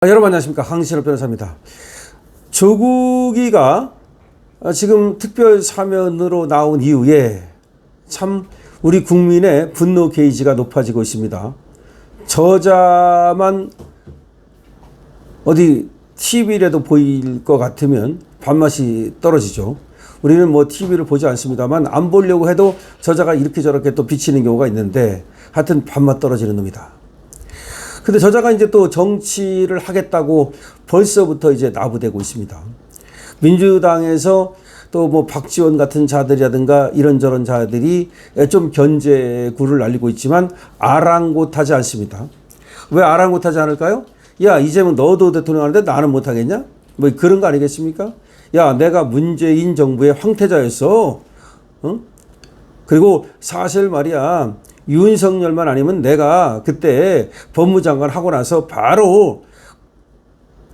여러분 안녕하십니까, 황신호 변호사입니다. 조국이가 지금 특별 사면으로 나온 이후에 참 우리 국민의 분노 게이지가 높아지고 있습니다. 저자만 어디 TV라도 보일 것 같으면 밥맛이 떨어지죠. 우리는 뭐 TV를 보지 않습니다만 안 보려고 해도 저자가 이렇게 저렇게 또 비치는 경우가 있는데 하여튼 밥맛 떨어지는 놈이다. 근데 저자가 이제 또 정치를 하겠다고 벌써부터 이제 나부되고 있습니다. 민주당에서 또 뭐 박지원 같은 자들이라든가 이런저런 자들이 좀 견제구를 날리고 있지만 아랑곳하지 않습니다. 왜 아랑곳하지 않을까요? 야, 이재명 너도 대통령 하는데 나는 못하겠냐? 뭐 그런 거 아니겠습니까? 야, 내가 문재인 정부의 황태자였어. 어? 그리고 사실 말이야, 윤석열만 아니면 내가 그때 법무장관 하고 나서 바로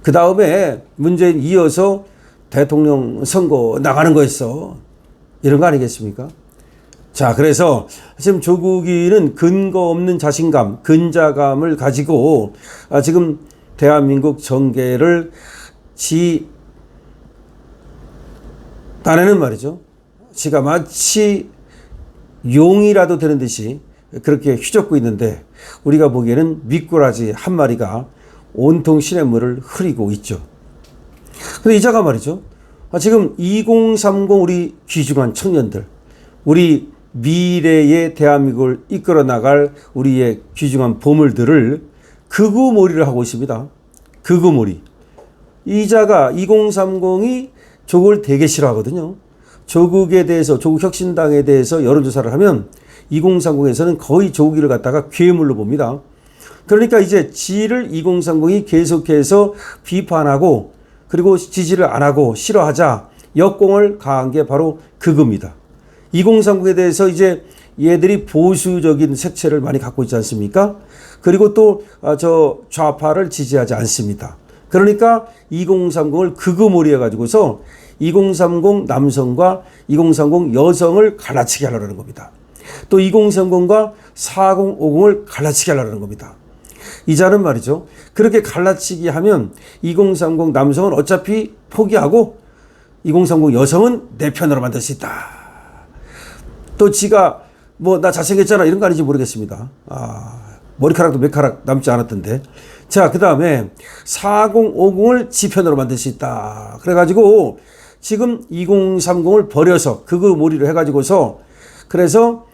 그 다음에 문재인 이어서 대통령 선거 나가는 거였어. 이런 거 아니겠습니까? 자, 그래서 지금 조국이는 근거 없는 자신감, 근자감을 가지고 지금 대한민국 정계를 딴에는 말이죠, 지가 마치 용이라도 되는 듯이 그렇게 휘젓고 있는데 우리가 보기에는 미꾸라지 한 마리가 온통 시냇물을 흐리고 있죠. 근데 이자가 말이죠, 지금 2030 우리 귀중한 청년들, 우리 미래의 대한민국을 이끌어 나갈 우리의 귀중한 보물들을 극우몰이를 하고 있습니다. 극우몰이. 이자가 2030이 조국을 되게 싫어하거든요. 조국에 대해서, 조국 혁신당에 대해서 여론조사를 하면 2030에서는 거의 조국이를 갖다가 괴물로 봅니다. 그러니까 이제 지를 2030이 계속해서 비판하고 그리고 지지를 안 하고 싫어하자 역공을 가한 게 바로 극우입니다. 2030에 대해서 이제 얘들이 보수적인 색채를 많이 갖고 있지 않습니까? 그리고 또 저 좌파를 지지하지 않습니다. 그러니까 2030을 극우몰이 해가지고서 2030 남성과 2030 여성을 갈라치게 하려는 겁니다. 또 2030과 4050을 갈라치게 하려는 겁니다. 이자는 말이죠, 그렇게 갈라치기 하면 2030 남성은 어차피 포기하고 2030 여성은 내 편으로 만들 수 있다. 또 지가 뭐 나 잘생겼잖아 이런 거 아닌지 모르겠습니다. 머리카락도 몇 카락 남지 않았던데. 자, 그 다음에 4050을 지 편으로 만들 수 있다. 그래가지고 지금 2030을 버려서 극우몰이를 해가지고서 그래서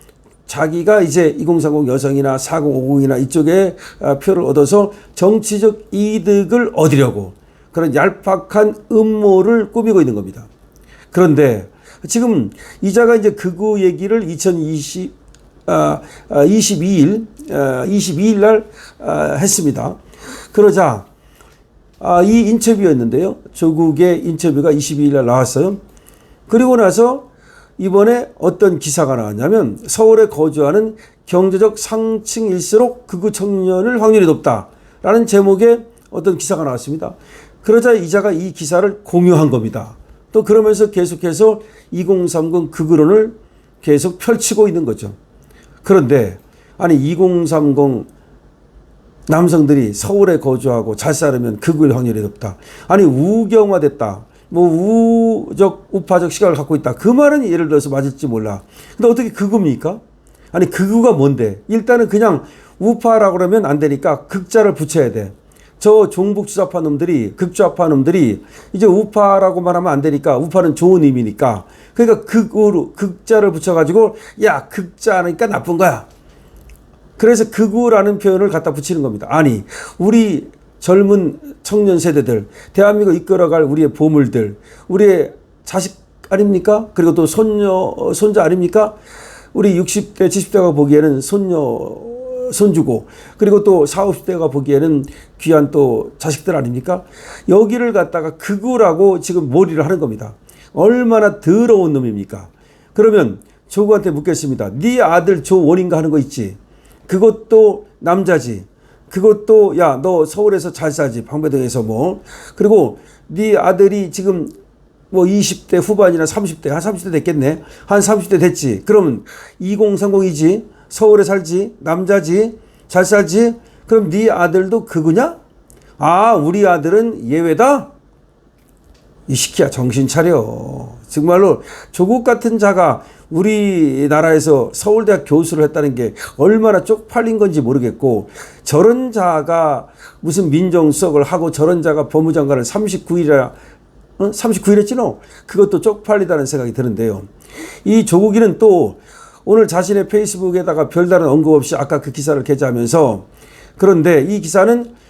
자기가 이제 2030 여성이나 4050이나 이쪽에 표를 얻어서 정치적 이득을 얻으려고 그런 얄팍한 음모를 꾸미고 있는 겁니다. 그런데 지금 이자가 이제 극우 얘기를 22일 날 했습니다. 그러자 이 인터뷰였는데요. 조국의 인터뷰가 22일 날 나왔어요. 그리고 나서 이번에 어떤 기사가 나왔냐면 서울에 거주하는 경제적 상층일수록 극우 청년을 확률이 높다라는 제목의 어떤 기사가 나왔습니다. 그러자 이자가 이 기사를 공유한 겁니다. 또 그러면서 계속해서 2030 극우론을 계속 펼치고 있는 거죠. 그런데 아니 2030 남성들이 서울에 거주하고 잘 살으면 극우일 확률이 높다. 아니 우경화됐다. 뭐 우파적 시각을 갖고 있다. 그 말은 예를 들어서 맞을지 몰라. 근데 어떻게 극우입니까? 아니 극우가 뭔데? 일단은 그냥 우파라고 그러면 안 되니까 극자를 붙여야 돼. 저 종북주좌파 놈들이, 극좌파 놈들이 이제 우파라고 말하면 안 되니까, 우파는 좋은 의미니까, 그러니까 극우로 극자를 붙여가지고 야 극자니까 나쁜 거야. 그래서 극우라는 표현을 갖다 붙이는 겁니다. 아니 우리 젊은 청년 세대들, 대한민국을 이끌어갈 우리의 보물들, 우리의 자식 아닙니까? 그리고 또 손자 아닙니까? 우리 60대, 70대가 보기에는 손주고, 그리고 또 40, 50대가 보기에는 귀한 또 자식들 아닙니까? 여기를 갖다가 극우라고 지금 몰이를 하는 겁니다. 얼마나 더러운 놈입니까? 그러면 조국한테 묻겠습니다. 네 아들 조원인가 하는 거 있지? 그것도 남자지. 그것도 야 너 서울에서 잘 살지, 방배동에서 뭐. 그리고 네 아들이 지금 뭐 20대 후반이나 30대, 한 30대 됐겠네. 한 30대 됐지. 그러면 2030이지. 서울에 살지, 남자지, 잘 살지. 그럼 네 아들도 그거냐? 아, 우리 아들은 예외다? 이 시키야 정신 차려. 정말로 조국 같은 자가 우리나라에서 서울대학 교수를 했다는 게 얼마나 쪽팔린 건지 모르겠고, 저런 자가 무슨 민정수석을 하고 저런 자가 법무장관을 39일이나 39일 했지 너? 그것도 쪽팔리다는 생각이 드는데요. 이 조국이는 또 오늘 자신의 페이스북에다가 별다른 언급 없이 아까 그 기사를 게재하면서, 그런데 이 기사는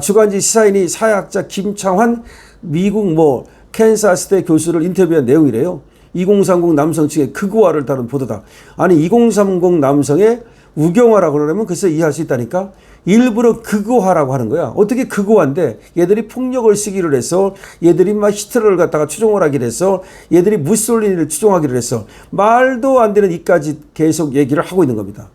주간지 시사인이 사회학자 김창환 미국 캔사스대 교수를 인터뷰한 내용이래요. 2030 남성층의 극우화를 다룬 보도다. 아니 2030 남성의 우경화라고 그러면 글쎄 이해할 수 있다니까. 일부러 극우화라고 하는 거야. 어떻게 극우화인데 얘들이 폭력을 쓰기를 해서, 얘들이 막 히틀러를 갖다가 추종을 하기를 해서, 얘들이 무솔리니를 추종하기를 해서, 말도 안 되는 이까지 계속 얘기를 하고 있는 겁니다.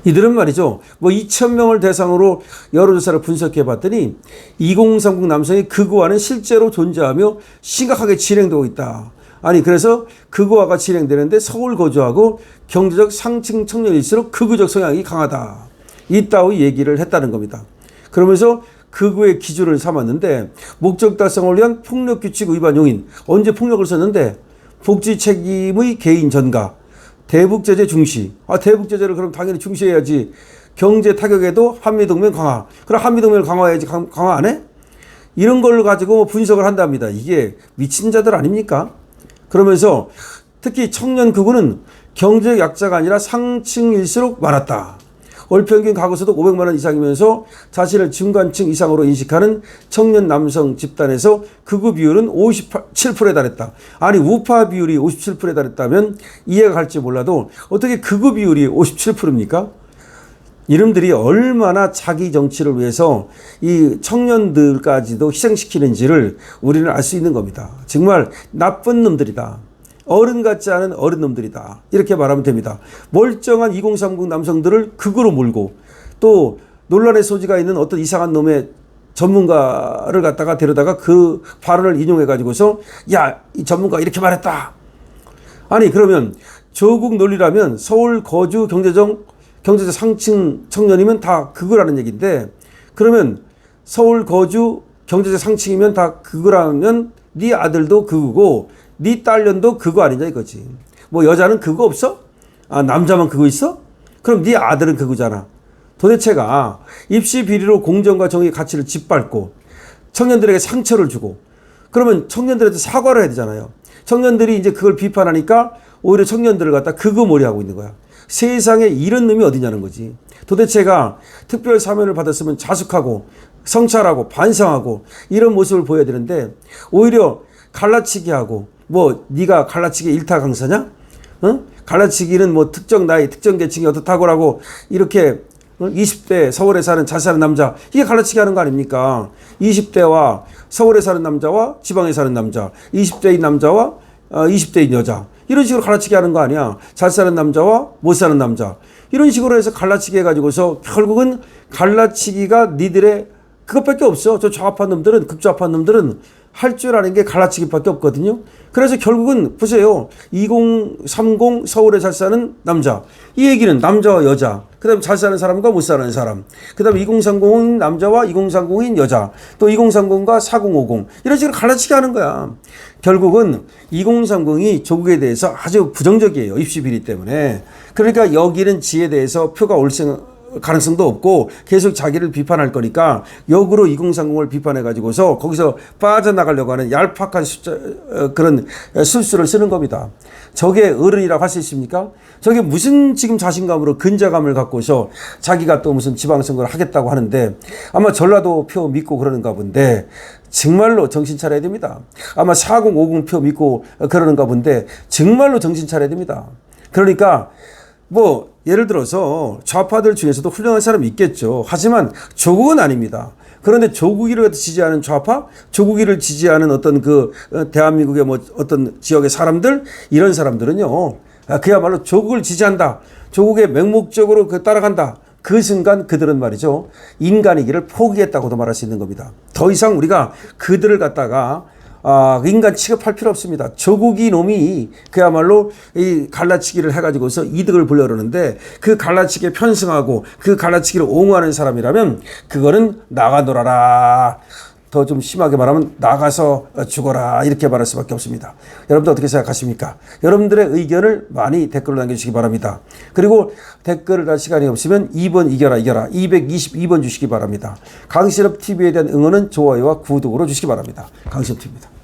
이들은 말이죠, 2,000명을 대상으로 여론조사를 분석해 봤더니 2030 남성의 극우화는 실제로 존재하며 심각하게 진행되고 있다. 아니 그래서 극우화가 진행되는데 서울 거주하고 경제적 상층 청년일수록 극우적 성향이 강하다. 이따위 얘기를 했다는 겁니다. 그러면서 극우의 기준을 삼았는데, 목적 달성을 위한 폭력규칙 위반 용인. 언제 폭력을 썼는데? 복지 책임의 개인 전가, 대북제재 중시. 대북제재를 그럼 당연히 중시해야지. 경제 타격에도 한미동맹 강화. 그럼 한미동맹을 강화해야지. 강화 안 해? 이런 걸 가지고 분석을 한답니다. 이게 미친 자들 아닙니까? 그러면서 특히 청년 극우는 경제적 약자가 아니라 상층일수록 많았다. 월평균 가구소득 500만 원 이상이면서 자신을 중간층 이상으로 인식하는 청년 남성 집단에서 극우 비율은 57%에 달했다. 아니 우파 비율이 57%에 달했다면 이해가 갈지 몰라도 어떻게 극우 비율이 57%입니까? 이놈들이 얼마나 자기 정치를 위해서 이 청년들까지도 희생시키는지를 우리는 알 수 있는 겁니다. 정말 나쁜 놈들이다. 어른 같지 않은 어른 놈들이다. 이렇게 말하면 됩니다. 멀쩡한 2030 남성들을 극으로 몰고, 또 논란의 소지가 있는 어떤 이상한 놈의 전문가를 갖다가 데려다가 그 발언을 인용해 가지고서 야, 이 전문가가 이렇게 말했다. 아니 그러면 조국 논리라면 서울 거주 경제적 상층 청년이면 다 극우라는 얘기인데, 그러면 서울 거주 경제적 상층이면 다 극우라면 네 아들도 극우고 네 딸년도 그거 아니냐 이거지. 여자는 그거 없어? 남자만 그거 있어? 그럼 네 아들은 그거잖아. 도대체가 입시 비리로 공정과 정의의 가치를 짓밟고 청년들에게 상처를 주고, 그러면 청년들한테 사과를 해야 되잖아요. 청년들이 이제 그걸 비판하니까 오히려 청년들을 갖다 극우몰이 하고 있는 거야. 세상에 이런 놈이 어디냐는 거지. 도대체가 특별 사면을 받았으면 자숙하고 성찰하고 반성하고 이런 모습을 보여야 되는데, 오히려 갈라치기 하고, 네가 갈라치기 일타 강사냐? 갈라치기는 특정 나이, 특정 계층이 어떻다고라고 이렇게 20대 서울에 사는 잘 사는 남자, 이게 갈라치기 하는 거 아닙니까? 20대와 서울에 사는 남자와 지방에 사는 남자, 20대인 남자와 20대인 여자, 이런 식으로 갈라치기 하는 거 아니야. 잘 사는 남자와 못 사는 남자, 이런 식으로 해서 갈라치기 해가지고서 결국은 갈라치기가 니들의 그것밖에 없어. 저 좌파한 놈들은, 극좌파한 놈들은 할 줄 아는 게 갈라치기밖에 없거든요. 그래서 결국은 보세요. 2030 서울에 잘 사는 남자, 이 얘기는 남자와 여자, 그 다음에 잘 사는 사람과 못 사는 사람, 그 다음에 2030인 남자와 2030인 여자, 또 2030과 4050, 이런 식으로 갈라치기 하는 거야. 결국은 2030이 조국에 대해서 아주 부정적이에요. 입시 비리 때문에. 그러니까 여기는 지에 대해서 표가 올 가능성도 없고 계속 자기를 비판할 거니까 역으로 2030을 비판해 가지고서 거기서 빠져나가려고 하는 얄팍한 그런 술수를 쓰는 겁니다. 저게 어른이라고 할 수 있습니까? 저게 무슨 지금 자신감으로 근자감을 갖고서 자기가 또 무슨 지방선거를 하겠다고 하는데, 아마 전라도 표 믿고 그러는가 본데 정말로 정신 차려야 됩니다. 아마 4050 표 믿고 그러는가 본데 정말로 정신 차려야 됩니다. 그러니까 예를 들어서 좌파들 중에서도 훌륭한 사람이 있겠죠. 하지만 조국은 아닙니다. 그런데 조국이를 지지하는 좌파, 조국이를 지지하는 어떤 대한민국의 어떤 지역의 사람들, 이런 사람들은요, 그야말로 조국을 지지한다, 조국의 맹목적으로 따라간다. 그 순간 그들은 말이죠, 인간이기를 포기했다고도 말할 수 있는 겁니다. 더 이상 우리가 그들을 갖다가 인간 취급할 필요 없습니다. 조국이 놈이 그야말로 이 갈라치기를 해가지고서 이득을 보려고 그러는데 그 갈라치기에 편승하고 그 갈라치기를 옹호하는 사람이라면 그거는 나가 놀아라. 더 좀 심하게 말하면 나가서 죽어라 이렇게 말할 수밖에 없습니다. 여러분들 어떻게 생각하십니까? 여러분들의 의견을 많이 댓글로 남겨주시기 바랍니다. 그리고 댓글을 달 시간이 없으면 2번 이겨라 222번 주시기 바랍니다. 강신업 TV에 대한 응원은 좋아요와 구독으로 주시기 바랍니다. 강신업 TV입니다.